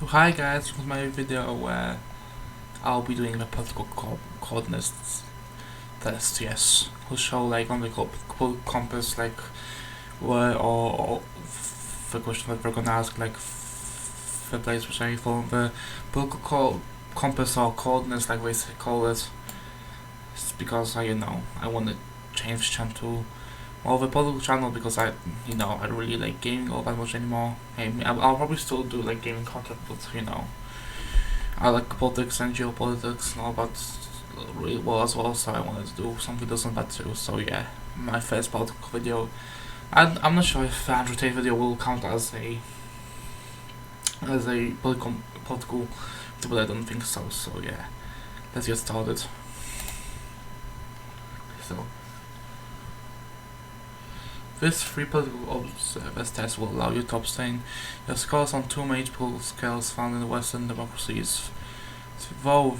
So hi guys, this is my video where I'll be doing the political coordinates test, yes. We'll show like on the political compass like where or the question that we're gonna ask like the place which I follow the political compass or coordinates like they call it. It's because I want to change channel to more of a political channel because I don't really like gaming all that much anymore. I'll probably still do like gaming content, but I like politics and geopolitics and all that really well as well, so I wanted to do some videos on that too. So yeah, my first political video. I'm not sure if the 100th video will count as a political but I don't think so. So yeah, let's get started. So this free political observers test will allow you to obtain your scores on two major political scales found in Western democracies. Though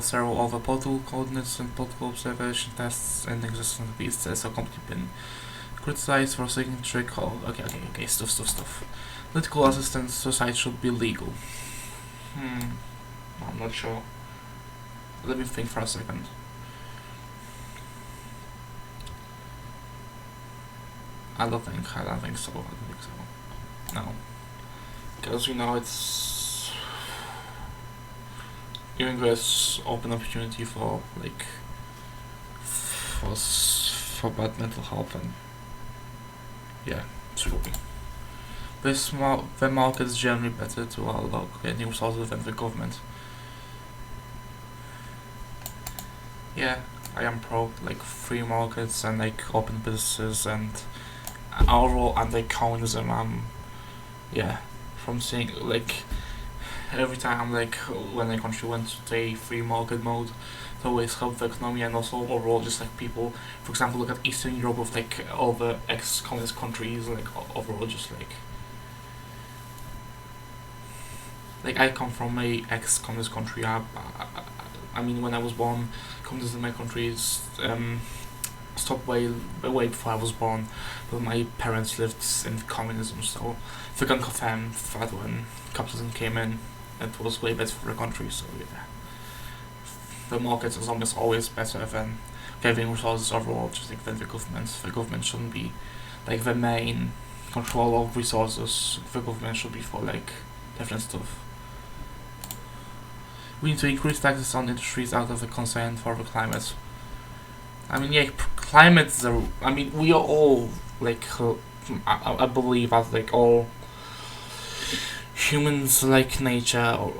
several other political coordinates and political observation tests in existence, these tests are completely been criticized for seeking trick or stuff. Political assistance society should be legal. I'm not sure. Let me think for a second. I don't think so. No, because it's giving us open opportunity for for bad mental health and yeah, it's really. The market is generally better to allow getting resources than the government. Yeah, I am pro free markets and open businesses and overall anti-communism. From seeing every time when a country went to a free market mode, it always helped the economy and also overall just people. For example, look at Eastern Europe with all the ex-communist countries. Overall, just I come from a ex-communist country. I mean, when I was born, communism in my country stopped way before I was born, but my parents lived in communism, so if I can confirm that when capitalism came in, it was way better for the country. So yeah, the market is almost always better than giving resources overall, just than the government. The government shouldn't be the main control of resources. The government should be for different stuff. We need to increase taxes on industries out of the concern for the climate. I mean, yeah, climate. I mean, we are all I believe that all humans like nature, or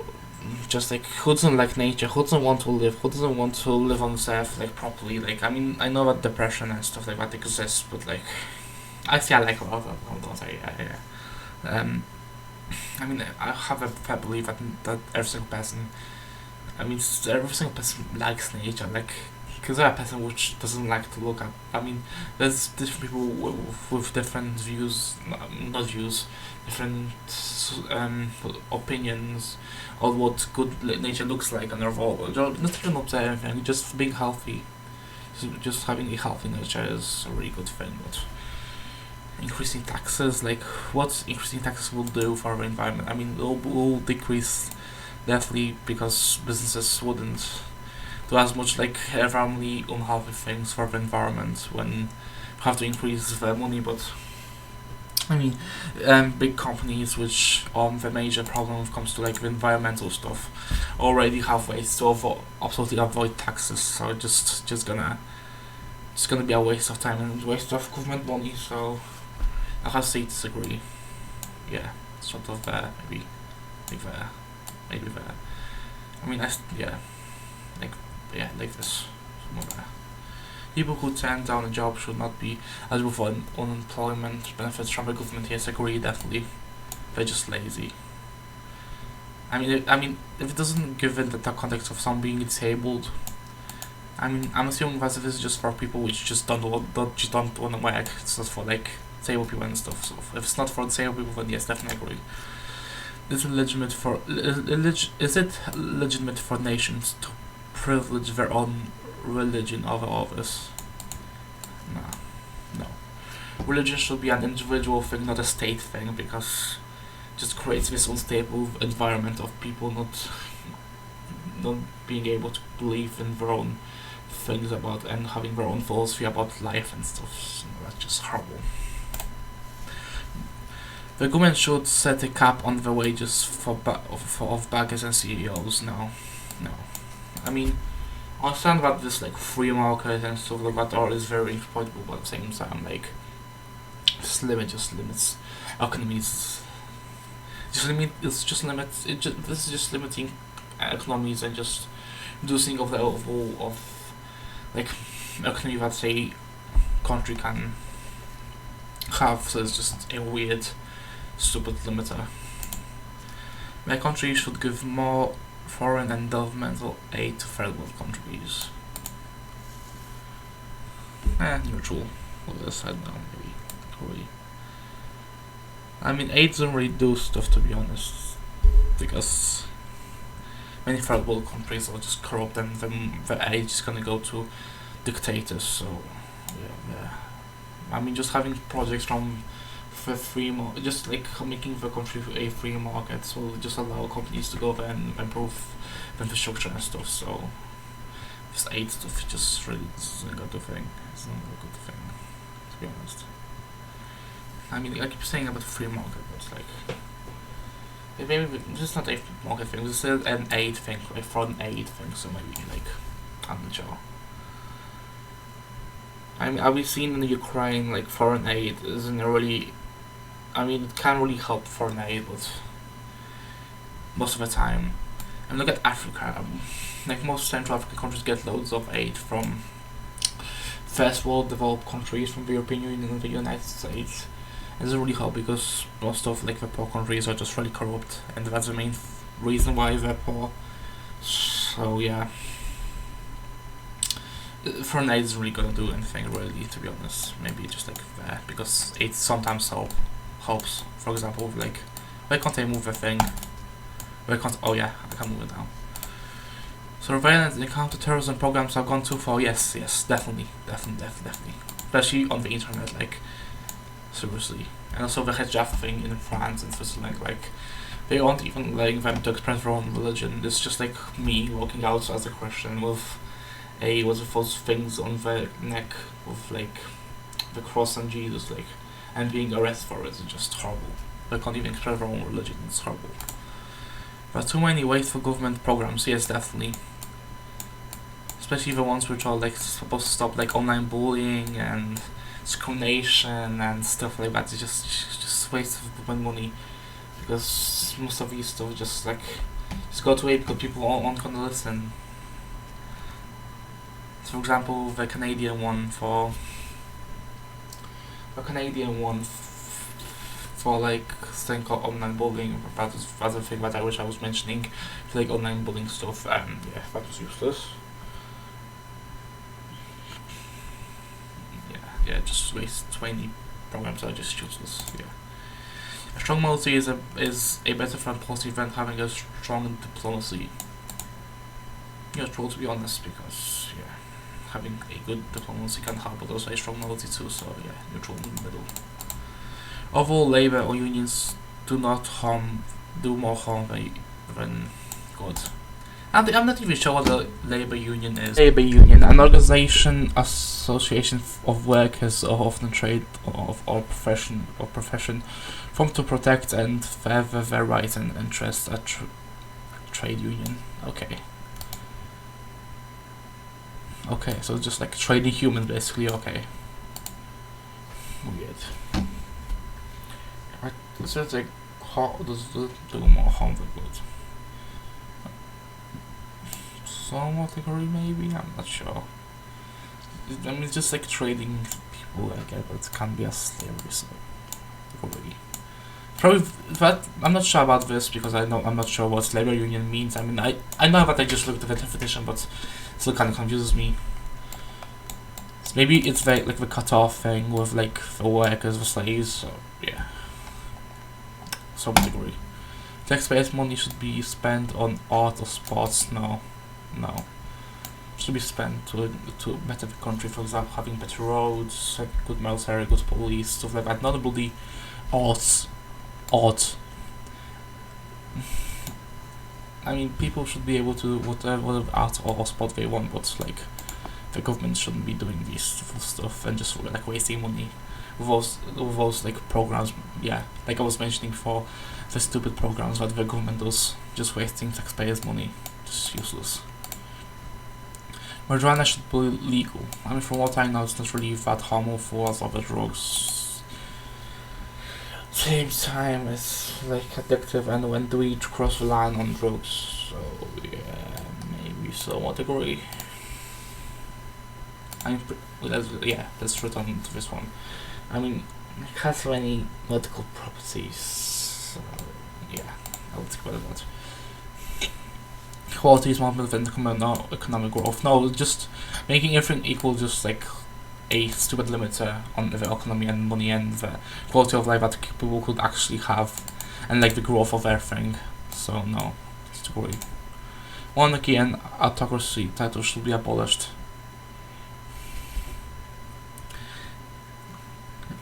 just who doesn't like nature? Who doesn't want to live? Who doesn't want to live on this earth properly? I mean, I know that depression and stuff like that exists, but I like a lot of them. I mean, I have a fair belief that every single person. I mean, every single person likes nature, because they're a person which doesn't like to look at. I mean, there's different people with different views, not views, different opinions on what good nature looks like and overall. Not even observe anything, just being healthy. Just having a healthy nature is a really good thing. But increasing taxes, what increasing taxes will do for our environment? I mean, it will decrease definitely because businesses wouldn't do as much environmentally unhealthy things for the environment when you have to increase their money. But I mean, big companies which the major problem when it comes to the environmental stuff already have ways to absolutely avoid taxes. So it's just gonna be a waste of time and waste of government money. So I have to say disagree. Yeah, sort of there, maybe there. I mean, like this. Somewhere. People who turn down a job should not be eligible for unemployment benefits from the government. Yes, I agree, definitely. They're just lazy. I mean, if it doesn't give it the context of someone being disabled, I mean, I'm assuming that this is just for people which just don't want to work. It's not for disabled people and stuff. So if it's not for disabled people, then yes, definitely agree. Is it legitimate for nations to privilege their own religion over others? No. Religion should be an individual thing, not a state thing, because just creates this unstable environment of people not being able to believe in their own things about and having their own philosophy about life and stuff. So that's just horrible. The government should set a cap on the wages of bankers and CEOs. No. I mean, I understand that this like free market and stuff like that all is very exploitable, but at the same time, like, just limits economies. This is just limiting economies and just reducing of the overall of like economy that say country can have. So it's just a weird, stupid limiter. My country should give more foreign and governmental aid to third world countries. Neutral. Look at this side now, maybe. Really. I mean, aid doesn't really do stuff, to be honest, because many third world countries are just corrupt and the aid is gonna go to dictators. So yeah. I mean, just having projects from the free market, just like making the country a free market, so just allow companies to go there and improve the infrastructure and stuff. So this aid stuff just really isn't a good thing. It's not a good thing, to be honest. I mean, I keep saying about the free market, but it's like, maybe this is not a free market thing. This is an aid thing, a foreign aid thing. So maybe like, I'm not sure. I mean, I've seen in the Ukraine, like, foreign aid isn't really. I mean, it can really help foreign aid, but most of the time, and look at Africa. Like, most Central African countries get loads of aid from first world developed countries, from the European Union and the United States. It doesn't really help because most of like the poor countries are just really corrupt, and that's the main reason why they're poor. So yeah, foreign aid isn't really gonna do anything really, to be honest. Maybe just like that, because it sometimes helps. For example, like, why can't I move the thing? Why can't? Oh yeah, I can move it now. Surveillance and counter-terrorism programs have gone too far. Yes, definitely. Especially on the internet, like, seriously. And also the hijab thing in France and Switzerland, like, they aren't even letting them to express their own religion. It's just like me walking out as a Christian with those things on the neck with like the cross and Jesus, like, and being arrested for it is just horrible. They can't even express their own religion. It's horrible. There are too many wasteful government programs. Yes, definitely. Especially the ones which are like supposed to stop like online bullying and discrimination and stuff like that. It's just waste of money, because most of these stuff just like just go away because people aren't gonna listen. So, for example, the Canadian one for like thing called online bullying. That's the thing that I wish I was mentioning, like online bullying stuff, and yeah, that was useless. Yeah, just waste 20 programs are just useless. Yeah, a strong military is a better foreign policy than having a strong diplomacy. Yeah, true, to be honest, because yeah, having a good diplomacy can help, but also a strong military too. So yeah, neutral in the middle. Overall, labor or unions do more harm than good. And I'm not even sure what a labor union is. Labor union, an association of workers or often trade or profession formed to protect and further their rights and interests. A trade union. Okay, so it's just like trading humans, basically. Okay. Weird. Right, it's just like, how does it do more harm than good? Somewhat agree, maybe? I'm not sure. I mean, it's just like trading people, I guess, but it can be a slavery, so probably. But I'm not sure about this because I'm not sure what labor union means. I mean, I know that I just looked at the definition, but it still kind of confuses me. So maybe it's like the cut-off thing with like the workers, the slaves. So yeah, some degree. Taxpayers' money should be spent on art or sports. No. Should be spent to better the country. For example, having better roads, good military, good police, stuff like that. Notably, art. I mean, people should be able to do whatever art or sport they want, but like the government shouldn't be doing this stuff and just like wasting money with those like programs. Yeah, like I was mentioning before, the stupid programs that the government does, just wasting taxpayers' money, just useless. Marijuana should be legal. I mean, from what I know, it's not really that harmful as other drugs. Same time, it's like addictive, and when do we cross the line on drugs? So yeah, maybe somewhat agree. I mean, let's return to this one. I mean, it has many medical properties. So yeah, I'll think about that. Quality is more than economic growth. No, just making everything equal, just like a stupid limiter on the economy and money and the quality of life that people could actually have, and like the growth of everything. So no, it's too worry. Monarchy and autocracy titles should be abolished.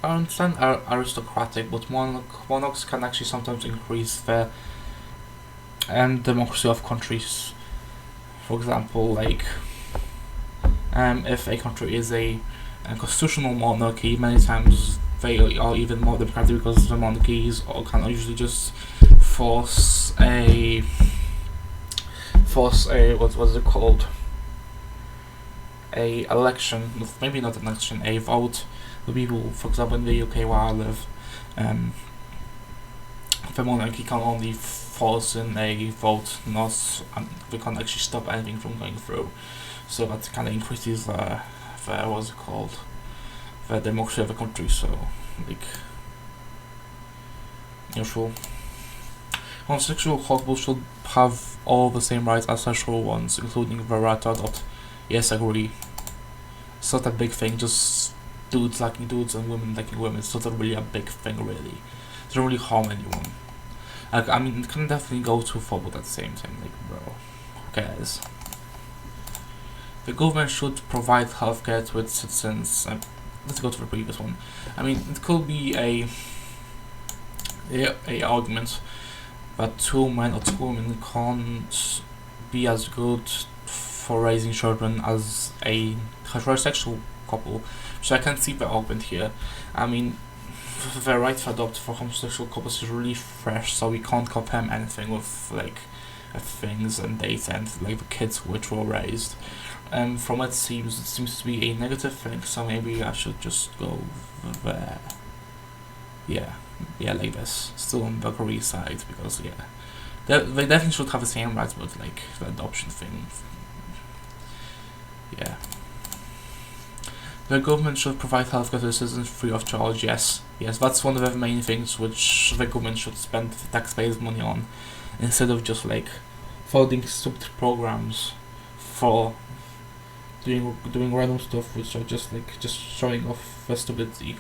I understand aristocratic, but monarchs can actually sometimes increase the democracy of countries. For example, like if a country is a constitutional monarchy, many times they are even more democratic because the monarchies can usually just force a what's it called? A election, maybe not an election, a vote. The people, for example, in the UK where I live, the monarchy can only force in a vote, not they can't actually stop anything from going through. So that kind of increases the what's it called, the democracy of the country. So like neutral. Homosexual couples should have all the same rights as sexual ones, including the right to adopt. Yes, I agree. It's not a big thing, just dudes liking dudes and women liking women. It's not really a big thing, really. It doesn't really harm anyone. Like, I mean, it can definitely go too far, but at the same time, like, bro, who cares? The government should provide healthcare to its citizens. Let's go to the previous one. I mean, it could be a argument that 2 men or 2 women can't be as good for raising children as a heterosexual couple. So I can see the argument here. I mean, the right to adopt for homosexual couples is really fresh, so we can't compare anything with like things and dates and like the kids which were raised. From what it seems to be a negative thing. So maybe I should just go there. Yeah, like this. Still on the agree side because they definitely should have the same rights, but like the adoption thing. Yeah. The government should provide healthcare to citizens free of charge. Yes, that's one of the main things which the government should spend the taxpayers' money on, instead of just like funding stupid programs for doing random stuff which are just showing off the stupidity.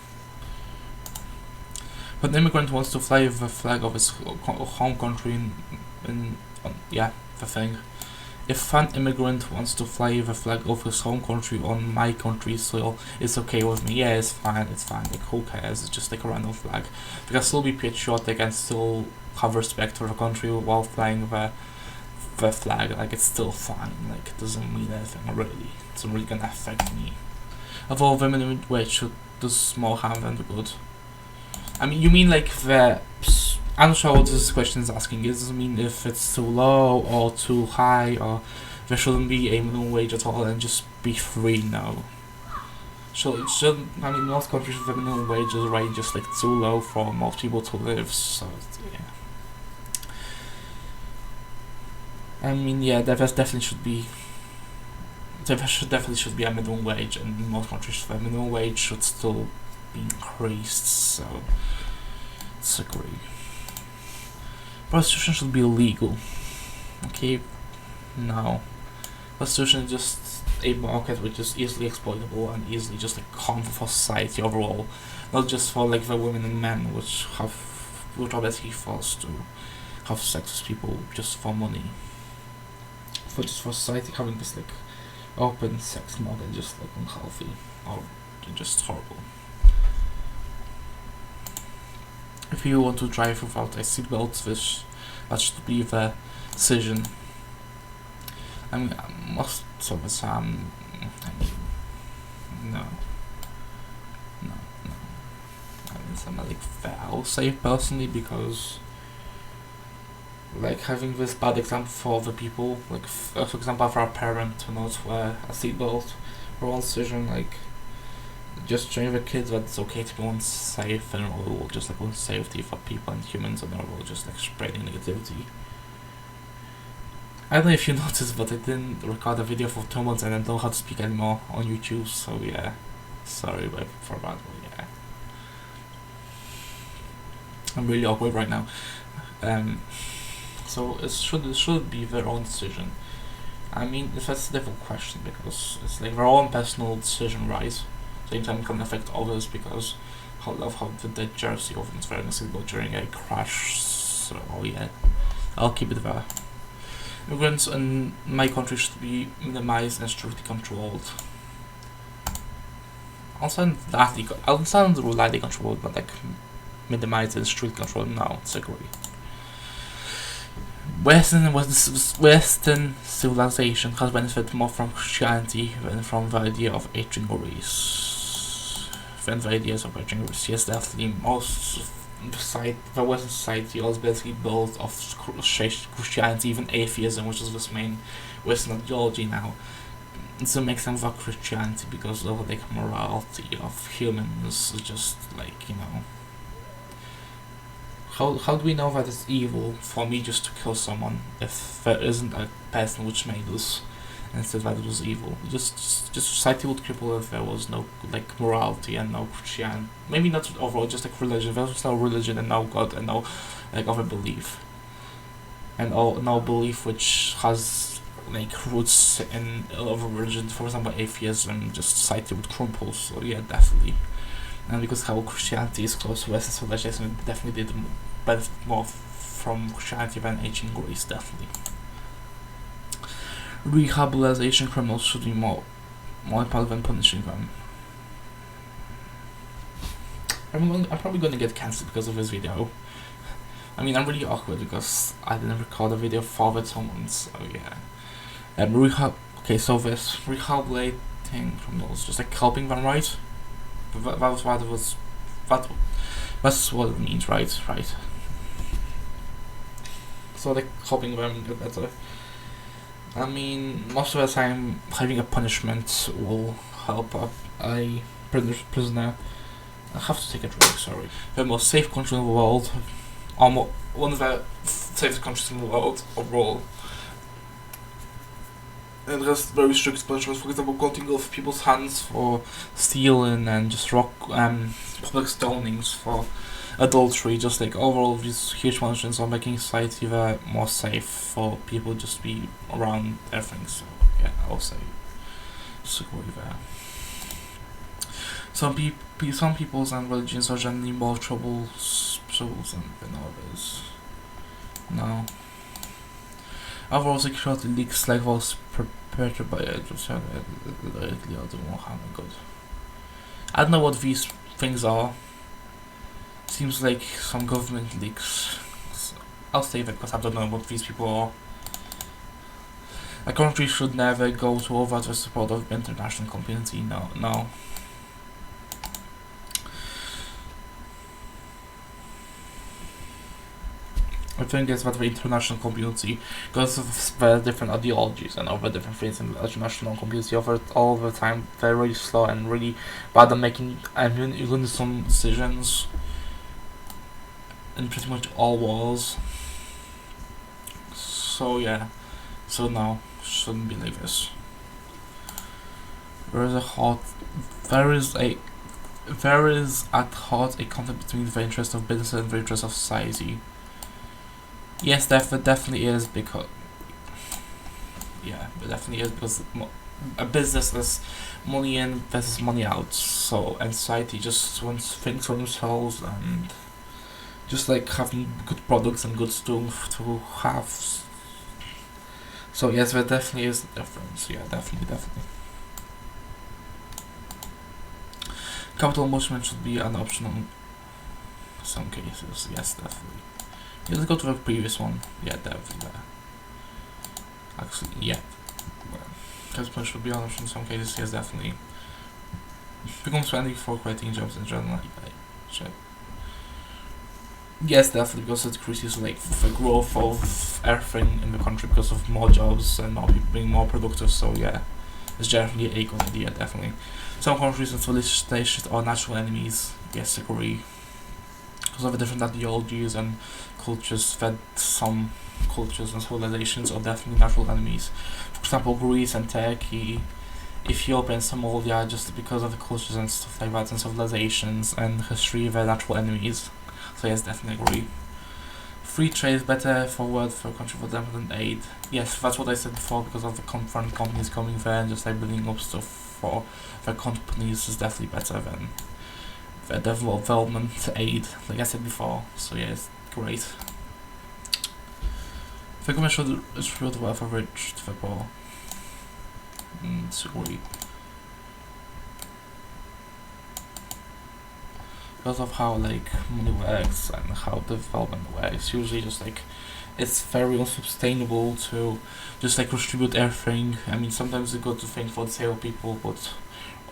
But an immigrant wants to fly the flag of his home country the thing. If an immigrant wants to fly the flag of his home country on my country's soil, it's okay with me. Yeah, it's fine. Like, who cares? It's just like a random flag. They can still be patriotic and still have respect for the country while flying the flag. Like, it's still fine. Like, it doesn't mean anything really. It's not really gonna affect me. Although the minimum wage should do more harm than the good. I mean, you mean like the... I'm not sure what this question is asking. It doesn't mean if it's too low or too high, or there shouldn't be a minimum wage at all and just be free now. So it shouldn't. I mean, most countries the minimum wage is right just like too low for most people to live. So yeah. I mean, yeah, there definitely should be. There definitely should be a minimum wage, and in most countries the minimum wage should still be increased. So let's agree. Prostitution should be illegal. Okay, no. Prostitution is just a market which is easily exploitable and easily just like harmful for society overall. Not just for like the women and men which are basically forced to have sex with people just for money. For society having this like open sex market just like unhealthy or just horrible. If you want to drive without a seatbelt, That should be the decision. I mean, most of the time, I mean, no. I mean, something like that I will say personally, because like having this bad example for other people, like for example for our parent to not wear a seatbelt for one decision, like just showing the kids that it's okay to be unsafe and all, just like unsafety for people and humans and all, just like spreading negativity. I don't know if you noticed, but I didn't record a video for 2 months and I don't know how to speak anymore on YouTube, so yeah, sorry for that, but yeah. I'm really awkward right now. So it should be their own decision. I mean, that's a difficult question, because it's like their own personal decision, right? Same time it can affect others, because I love how the dead jersey of it's wearing a seatbelt during a crash. So yeah, I'll keep it there. Immigrants in my country should be minimized and strictly controlled. I'll sound lightly controlled, but like minimized and strictly controlled. No, disagree. Western civilization has benefited more from Christianity than from the idea of ancient Greece. Yes, definitely. The Western society was basically built of Christianity, even atheism, which is this main Western ideology now. It's a mix of Christianity, because of like morality of humans, just like, you know. How do we know that it's evil for me just to kill someone if there isn't a person which made us and said that it was evil? Just society would cripple if there was no like morality and no Christianity. Maybe not overall, just like religion. There was no religion and no God and no like other belief, and no belief which has like roots in other religion. For example, atheism. Just society would crumple. So yeah, definitely. And because how Christianity is close to Western civilization, it definitely did benefit more from Christianity than ancient Greece, definitely. Rehabilitation criminals should be more important than punishing them. I'm probably going to get cancelled because of this video. I mean, I'm really awkward because I didn't record a video for the 2 months, so yeah. Okay, so this rehabilitating criminals, just like helping them, right? That's what it means, right? Right. So like helping them get better. I mean, most of the time, having a punishment will help a prisoner. I have to take a drink. Sorry. The most safe country in the world, one of the safest countries in the world overall. And has very strict punishments. For example, cutting off people's hands for stealing and just public stonings for adultery. Just like overall, these huge punishments are making society more safe for people just be around everything. So yeah, I'll say disagree there. Some peoples and religions are generally more troublesome than others. No. Overall security leaks like those perpetrated by directly or the Mohammed God. I don't know what these things are. Seems like some government leaks. So I'll say that because I don't know what these people are. A country should never go to over the support of the international community. No. I think it's that the international community, because of the different ideologies and all the different things in the international community all the time, they're really slow and really bad at making unison decisions in pretty much all wars. So yeah, no, shouldn't be like this. There is at heart a conflict between the interest of business and the interest of society. Yes, there definitely is, because a business is money in versus money out. So, and society just wants things for themselves and just like having good products and good stuff to have. So yes, there definitely is a difference. Yeah, definitely. Capital punishment should be an option in some cases. Yes, definitely. Let's go to the previous one. Yeah, definitely. Actually, yeah. Well, should be honest in some cases, yes, definitely. Becomes friendly for creating jobs in general. Like, yes, definitely, because it increases like the growth of everything in the country because of more jobs and more people being more productive. So yeah, it's generally a good idea, definitely. Some countries and civilizations are natural enemies. Yes, agree. Because of the different ideologies and cultures that some cultures and civilizations are definitely natural enemies. For example, Greece and Turkey, Ethiopia and Somalia, just because of the cultures and stuff like that and civilizations and history, they're natural enemies. So yes, definitely agree. Free trade is better for a country for development aid. Yes, that's what I said before, because of the foreign companies coming there and just like building up stuff for their companies is definitely better than the development aid, like I said before. So yeah, it's great. The government should distribute the wealth of rich to the poor. Disagree. Because of how like money works and how development works, usually just like it's very unsustainable to just like distribute everything. I mean, sometimes it's a good thing for the sale people, but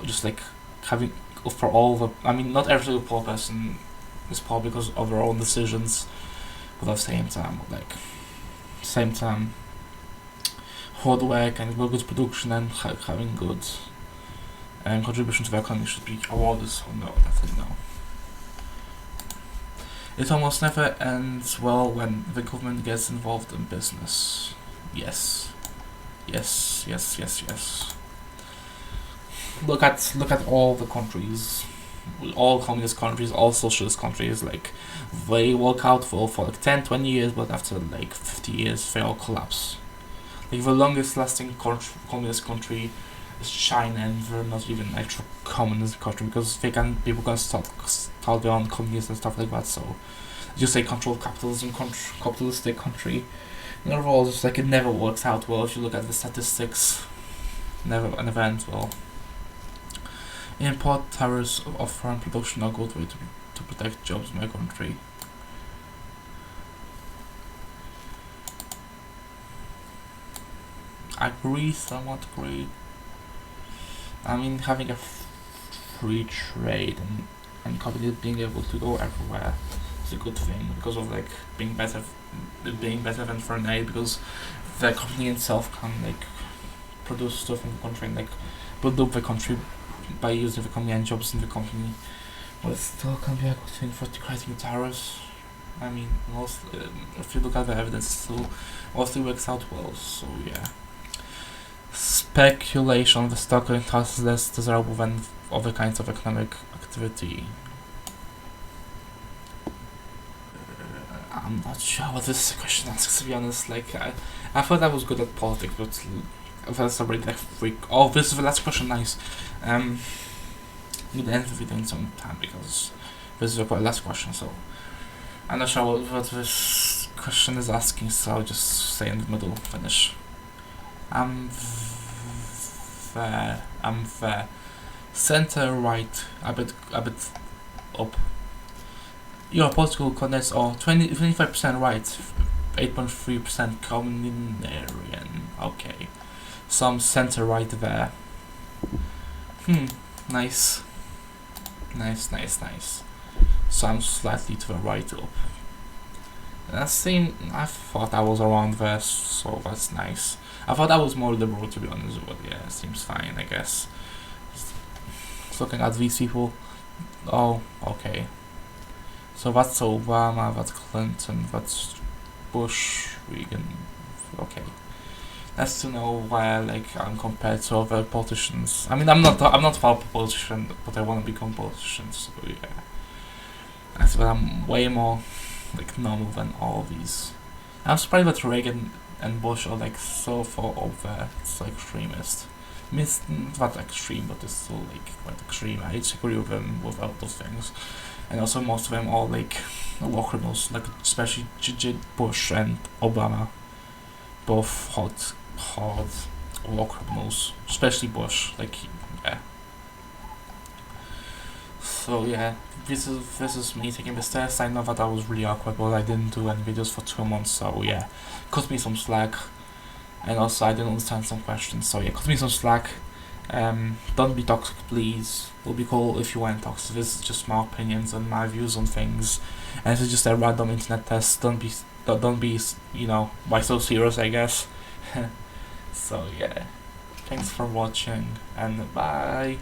just like having for all the. I mean, not every single poor person is poor because of their own decisions, but at the same time, hard work and good production and having good contribution to the economy should be awarded. So no, definitely no. It almost never ends well when the government gets involved in business. Yes. Yes, yes, yes, yes. Look at all the countries, all communist countries, all socialist countries, like they work out for like 10, 20 years, but after like 50 years they all collapse. Like the longest lasting communist country is China, and they're not even actual communist country because people can start their own companies and stuff like that. So just say control capitalism, capitalistic country. In other words, it's like it never works out well if you look at the statistics. Never ends well. Import tariffs of foreign production are a good way to protect jobs in my country. Agree, somewhat agree. I mean, having a free trade and companies being able to go everywhere is a good thing because of like being better than foreign aid, because the company itself can like produce stuff in the country and like build up the country by using the company and jobs in the company. But it still can be a good thing for decreasing tariffs. I mean, if you look at the evidence, it still mostly works out well. So yeah. Speculation on the stock market is less desirable than other kinds of economic activity. I'm not sure what this question asks, to be honest. Like, I thought I was good at politics, but that's already like freak. Oh, this is the last question, nice. I'm gonna end the video in some time because this is the last question, so I'm not sure what this question is asking, so I'll just say in the middle, finish. I'm there. Center right, a bit up. Your political coordinates are 25% right, 8.3% communitarian. Okay, some center right there. Nice. So I'm slightly to the right up. I thought I was around there, so that's nice. I thought I was more liberal, to be honest, but yeah, it seems fine, I guess. Just looking at these people. Oh, okay. So that's Obama, that's Clinton, that's Bush, Reagan. Okay. Nice to know where like I'm compared to other politicians. I mean, I'm not a politician, but I want to become a politician. So yeah, I think I'm way more like normal than all of these. I'm surprised that Reagan and Bush are like so far over. It's like extremist. I mean, it's not extreme, but it's still like quite extreme. I disagree with them with all those things, and also most of them are like war criminals, like especially Bush and Obama, both hard war criminals, especially Bush. Like, yeah. So yeah, this is me taking this test. I know that I was really awkward, but I didn't do any videos for 2 months, so yeah, cut me some slack. And also I didn't understand some questions, so yeah, cut me some slack. Don't be toxic, please. It would be cool if you weren't toxic. This is just my opinions and my views on things, and if it's just a random internet test, don't be why so serious, I guess. So yeah, thanks for watching and bye.